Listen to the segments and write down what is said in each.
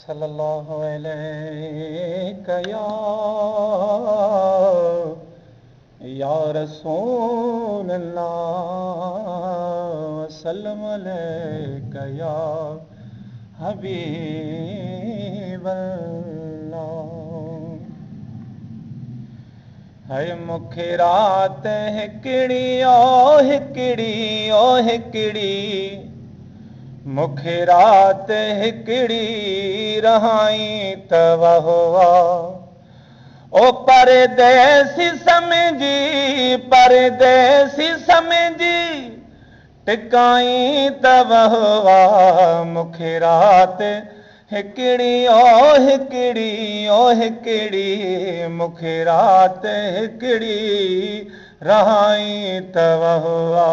सल्लल्लाहु अलैहि या रसूल अल्लाह सल्लम अलैका या हबीब अल्लाह। है मूंखे रात हिकिड़ी ओ हिकिड़ी मूंखे रात हिकिड़ी रहाई त वहुआ ओ परदेसी समझी टिकाई त वहुआ मूंखे रात हिकिड़ी ओ हिकिड़ी मूंखे रात हिकिड़ी रहाई त वहुआ।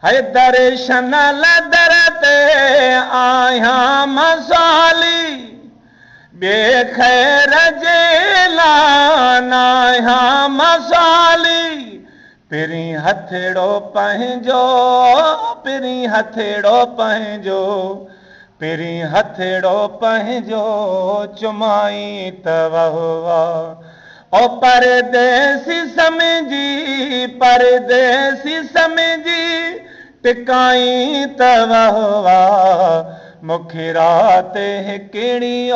है दर्शन लदर ते आया मसाली बेखैर जे लाया मसाली पिरी हथेड़ो पंहिंजो चुमाई त वहुआ ओ परदेसी समझी टिकाई त वहुआ मूंखे रात हिकिड़ी ओ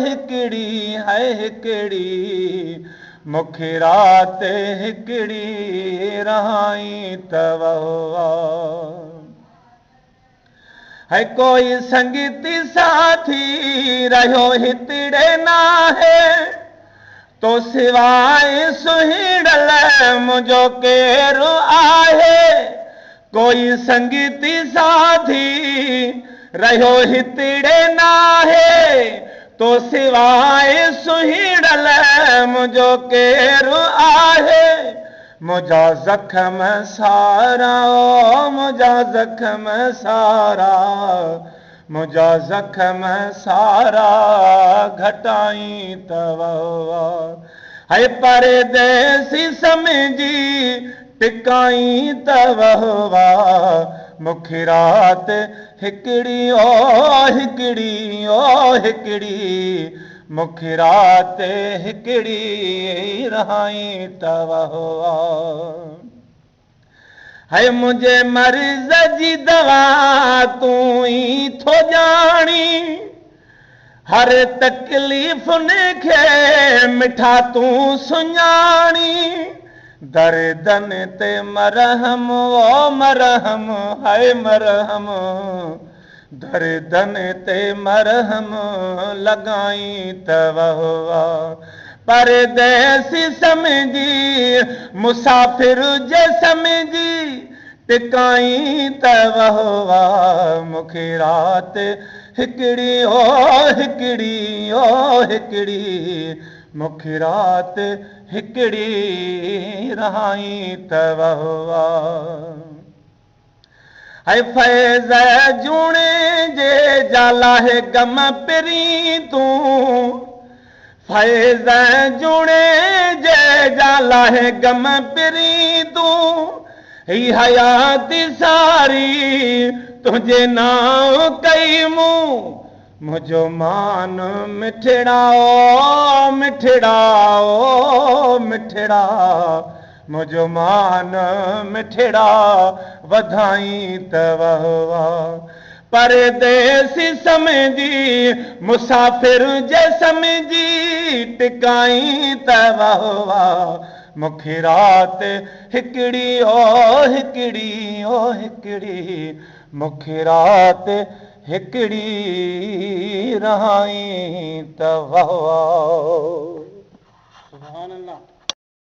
हिकिड़ी है हिकिड़ी मूंखे रात हिकिड़ी रहाई त वहुआ। है कोई संगीती साथी रहियो हितड़े ना है तो सिवाय सुहिड़ल मुंहिंजो केरु आहे। कोई संगीती साथी रहियो हितड़े ना है तो सिवाय सुहिड़ल मुंहिंजो केरु आहे। मुंहिंजा ज़ख़्म सारा घटाई त वहुआ। है परदेसी समझी टिकाई त वहुआ मूंखे रात हिकिड़ी ओ हिकिड़ी मूंखे रात हिकिड़ी रहाई त वहुआ। है मुंहिंजे मर्ज़ जी दवा तूं ई थो ॼाणी हर तकलीफ़ुनि खे मिठा तूं सुञाणी। दर्दन ते मरहम ओ मरहम है मरहम दर्दन ते मरहम लगाई त वहुआ। परदेसी समझी मुसाफिर जे समझी टिकाई त वहुआ मूंखे रात हिकिड़ी ओ हिकिड़ी मूंखे रात हिकिड़ी रहाई त वहुआ। है फैज़ जूणे जे जाला है गम पिरी तूं फैज़ जूणे जे जाला है गम पिरी तूं ही हयाती सारी तुझे नाव कई मूं मुझो मान मिठड़ा मुझो मान मिठड़ा वधाई त वहुआ। परदेसी समझी मुसाफिर जे समझी टिकाई त वहुआ मूंखे रात हिकिड़ी ओ हिकिड़ी मूंखे रात हिकिड़ी रहाई त वहुआ।